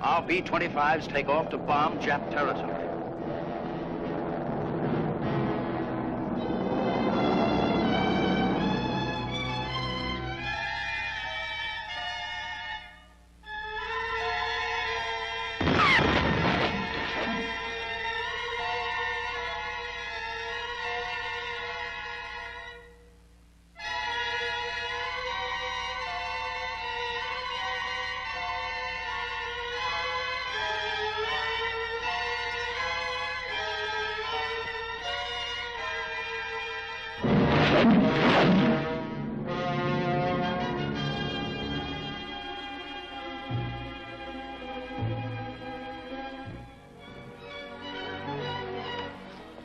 Our B-25s take off to bomb Jap territory.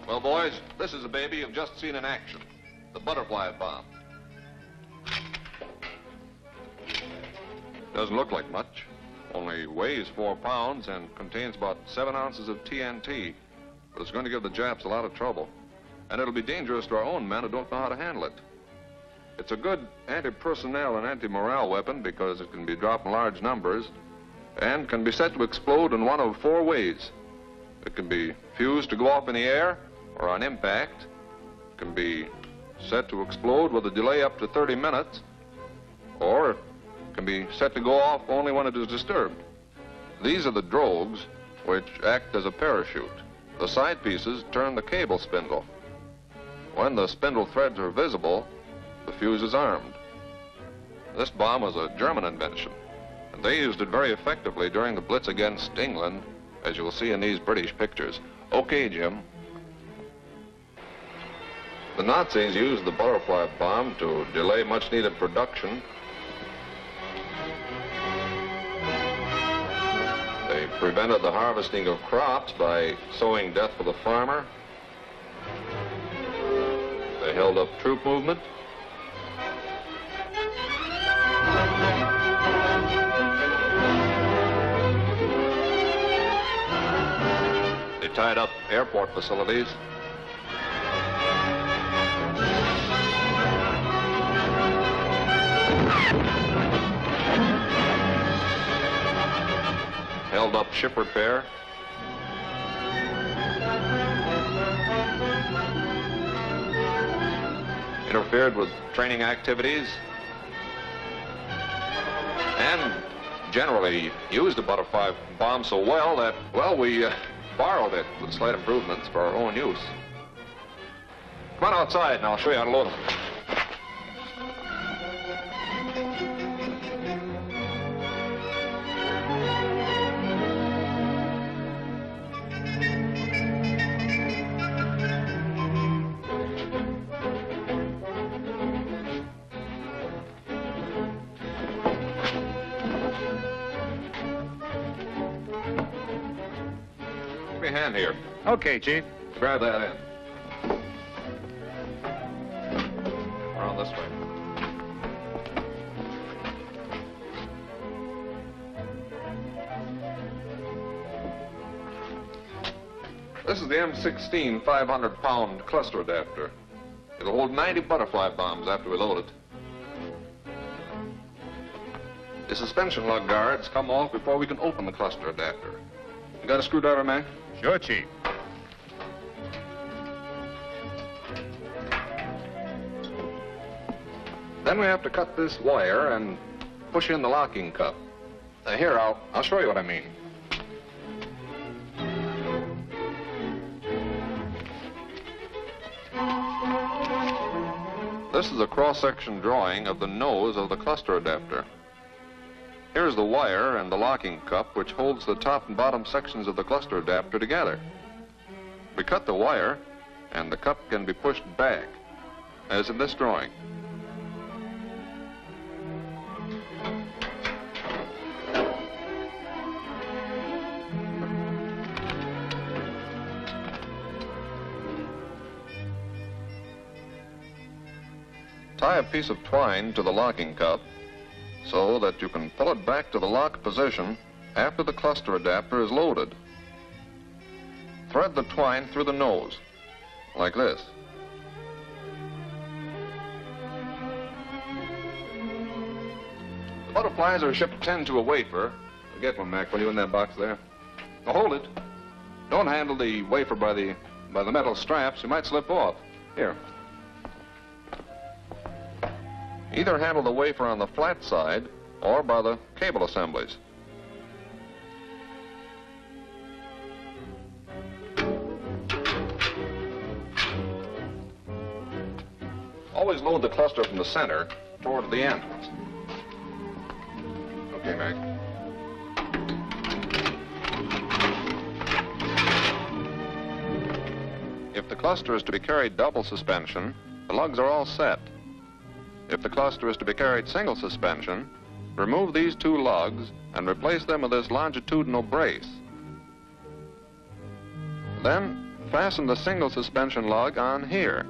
Well, boys, this is a baby you've just seen in action. The butterfly bomb. Doesn't look like much. Only weighs 4 pounds and contains about 7 ounces of TNT. But it's going to give the Japs a lot of trouble. And it'll be dangerous to our own men who don't know how to handle it. It's a good anti-personnel and anti-morale weapon because it can be dropped in large numbers and can be set to explode in one of 4 ways. It can be fused to go off in the air or on impact. It can be set to explode with a delay up to 30 minutes, or it can be set to go off only when it is disturbed. These are the drogues, which act as a parachute. The side pieces turn the cable spindle. When the spindle threads are visible, the fuse is armed. This bomb was a German invention, and they used it very effectively during the Blitz against England, as you'll see in these British pictures. Okay, Jim. The Nazis used the butterfly bomb to delay much-needed production. They prevented the harvesting of crops by sowing death for the farmer. They held up troop movement. They tied up airport facilities. Held up ship repair. Interfered with training activities. And generally used the butterfly bomb so well that, well, we borrowed it with slight improvements for our own use. Come on outside and I'll show you how to load them. Give me a hand here. Okay, Chief. Grab that in. Around this way. This is the M16 500-pound cluster adapter. It'll hold 90 butterfly bombs after we load it. The suspension lug guards come off before we can open the cluster adapter. You got a screwdriver, Mac? Sure, Chief. Then we have to cut this wire and push in the locking cup. Here, I'll show you what I mean. This is a cross-section drawing of the nose of the cluster adapter. Here's the wire and the locking cup which holds the top and bottom sections of the cluster adapter together. We cut the wire and the cup can be pushed back, as in this drawing. Tie a piece of twine to the locking cup so that you can pull it back to the lock position after the cluster adapter is loaded. Thread the twine through the nose, like this. The butterflies are shipped 10 to a wafer. Get one, Mac, will you, in that box there? Now, hold it. Don't handle the wafer by the metal straps. You might slip off. Here. Either handle the wafer on the flat side or by the cable assemblies. Always load the cluster from the center toward the end. Okay, Mac. If the cluster is to be carried double suspension, the lugs are all set. If the cluster is to be carried single suspension, remove these two lugs and replace them with this longitudinal brace. Then fasten the single suspension lug on here.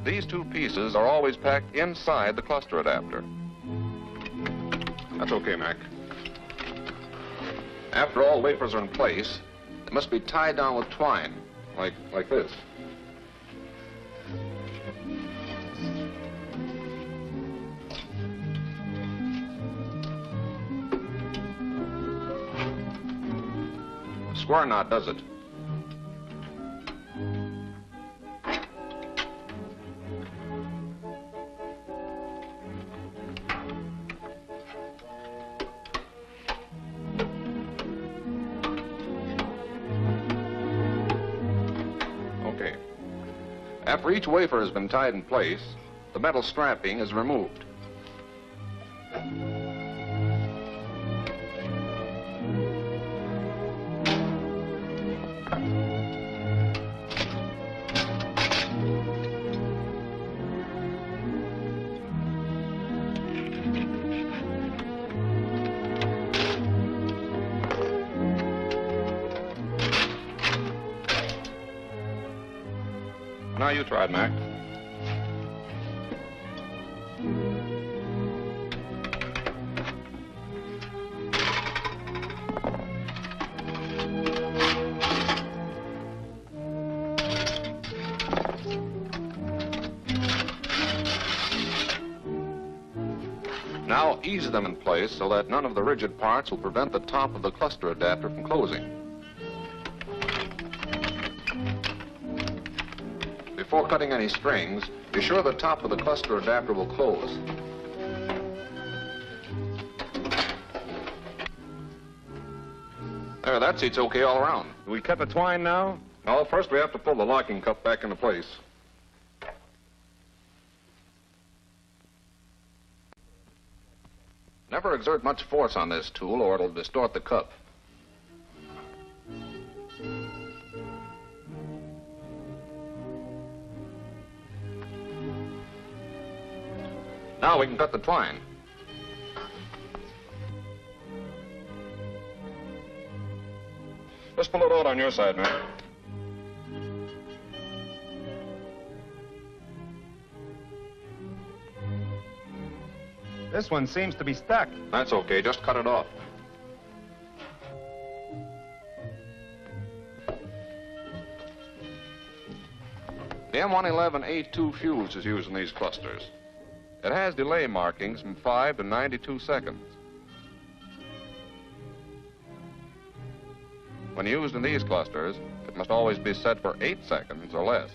These two pieces are always packed inside the cluster adapter. That's okay, Mac. After all wafers are in place, they must be tied down with twine, like this. A square knot does it. After each wafer has been tied in place, the metal strapping is removed. Now you try it, Mac. Now ease them in place so that none of the rigid parts will prevent the top of the cluster adapter from closing. Before cutting any strings, be sure the top of the cluster adapter will close. There, that seat's okay all around. Do we cut the twine now? No, first we have to pull the locking cup back into place. Never exert much force on this tool or it'll distort the cup. Now we can cut the twine. Just pull it out on your side, man. This one seems to be stuck. That's okay, just cut it off. The M111A2 fuse is used in these clusters. It has delay markings from 5 to 92 seconds. When used in these clusters, it must always be set for 8 seconds or less.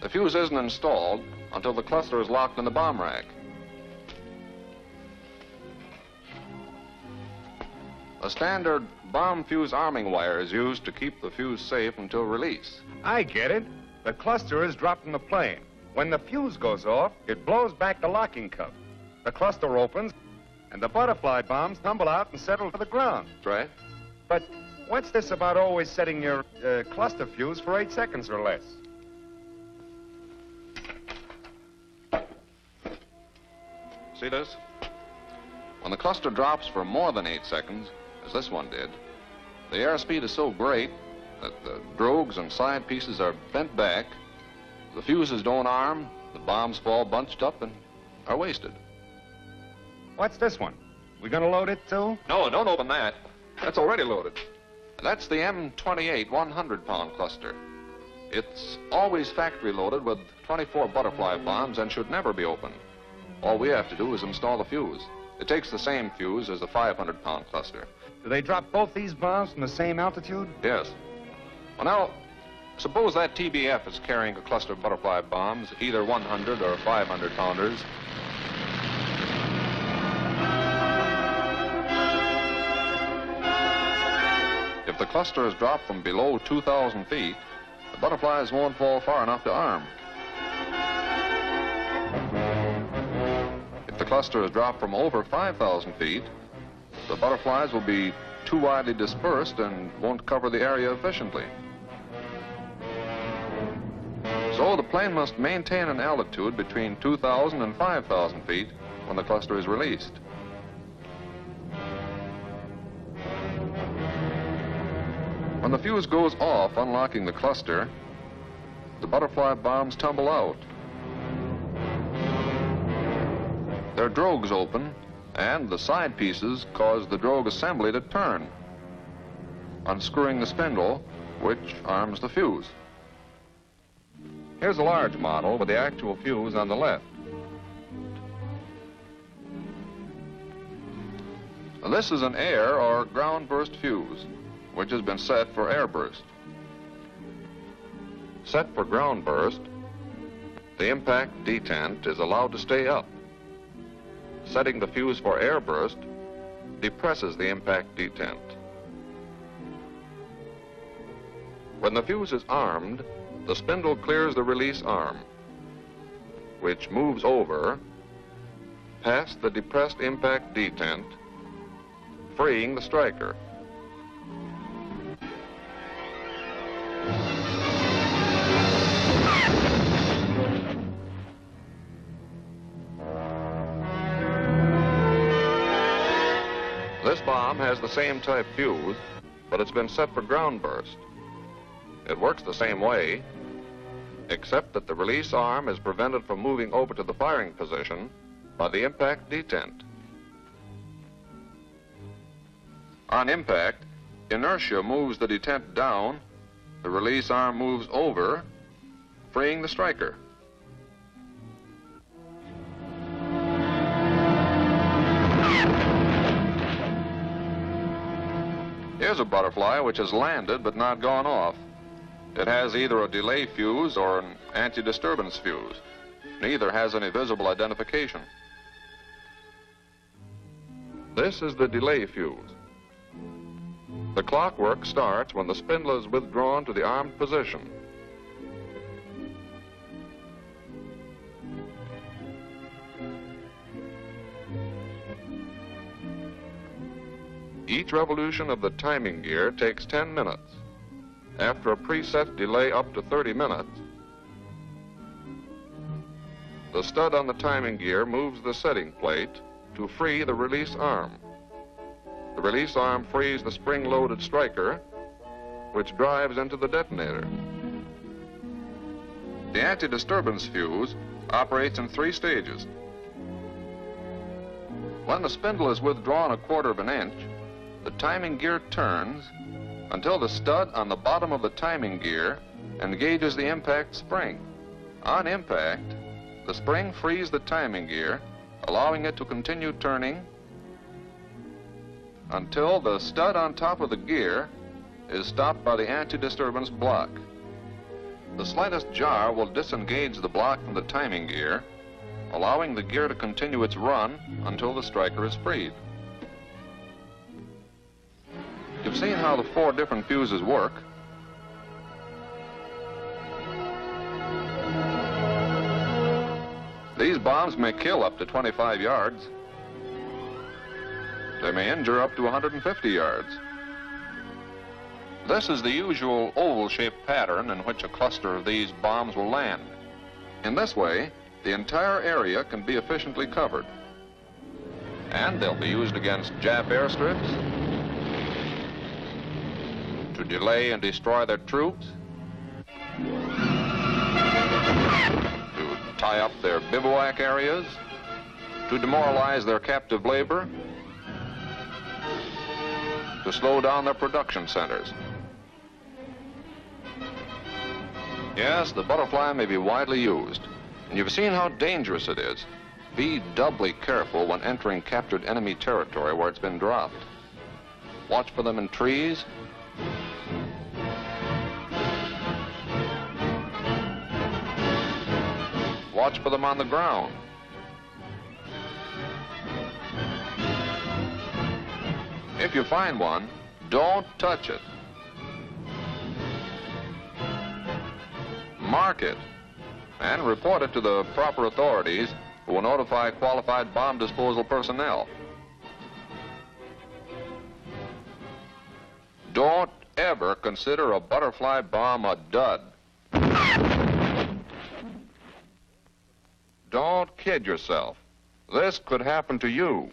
The fuse isn't installed until the cluster is locked in the bomb rack. A standard bomb fuse arming wire is used to keep the fuse safe until release. I get it. The cluster is dropped in the plane. When the fuse goes off, it blows back the locking cup. The cluster opens, and the butterfly bombs tumble out and settle to the ground. That's right. But what's this about always setting your cluster fuse for 8 seconds or less? See this? When the cluster drops for more than 8 seconds, as this one did, the airspeed is so great that the drogues and side pieces are bent back, the fuses don't arm, the bombs fall bunched up and are wasted. What's this one? We gonna load it too? No, don't open that. That's already loaded. That's the M28 100-pound cluster. It's always factory loaded with 24 butterfly bombs and should never be opened. All we have to do is install the fuse. It takes the same fuse as the 500-pound cluster. Do they drop both these bombs from the same altitude? Yes. Well, now, suppose that TBF is carrying a cluster of butterfly bombs, either 100 or 500-pounders. If the cluster is dropped from below 2,000 feet, the butterflies won't fall far enough to arm. If the cluster is dropped from over 5,000 feet, the butterflies will be too widely dispersed and won't cover the area efficiently. So the plane must maintain an altitude between 2,000 and 5,000 feet when the cluster is released. When the fuse goes off, unlocking the cluster, the butterfly bombs tumble out. Their drogues open, and the side pieces cause the drogue assembly to turn, unscrewing the spindle, which arms the fuse. Here's a large model with the actual fuse on the left. Now, this is an air or ground burst fuse, which has been set for air burst. Set for ground burst, the impact detent is allowed to stay up. Setting the fuse for air burst depresses the impact detent. When the fuse is armed, the spindle clears the release arm, which moves over past the depressed impact detent, freeing the striker. This bomb has the same type fuse, but it's been set for ground burst. It works the same way, except that the release arm is prevented from moving over to the firing position by the impact detent. On impact, inertia moves the detent down, the release arm moves over, freeing the striker. Here's a butterfly which has landed but not gone off. It has either a delay fuse or an anti-disturbance fuse. Neither has any visible identification. This is the delay fuse. The clockwork starts when the spindle is withdrawn to the armed position. Each revolution of the timing gear takes 10 minutes. After a preset delay up to 30 minutes, the stud on the timing gear moves the setting plate to free the release arm. The release arm frees the spring-loaded striker, which drives into the detonator. The anti-disturbance fuse operates in 3 stages. When the spindle is withdrawn 1/4 of an inch, the timing gear turns until the stud on the bottom of the timing gear engages the impact spring. On impact, the spring frees the timing gear, allowing it to continue turning until the stud on top of the gear is stopped by the anti-disturbance block. The slightest jar will disengage the block from the timing gear, allowing the gear to continue its run until the striker is freed. You've seen how the 4 different fuses work. These bombs may kill up to 25 yards. They may injure up to 150 yards. This is the usual oval-shaped pattern in which a cluster of these bombs will land. In this way, the entire area can be efficiently covered. And they'll be used against Jap airstrips, to delay and destroy their troops, to tie up their bivouac areas, to demoralize their captive labor, to slow down their production centers. Yes, the butterfly may be widely used, and you've seen how dangerous it is. Be doubly careful when entering captured enemy territory where it's been dropped. Watch for them in trees. Watch for them on the ground. If you find one, don't touch it. Mark it and report it to the proper authorities who will notify qualified bomb disposal personnel. Don't ever consider a butterfly bomb a dud. Don't kid yourself. This could happen to you.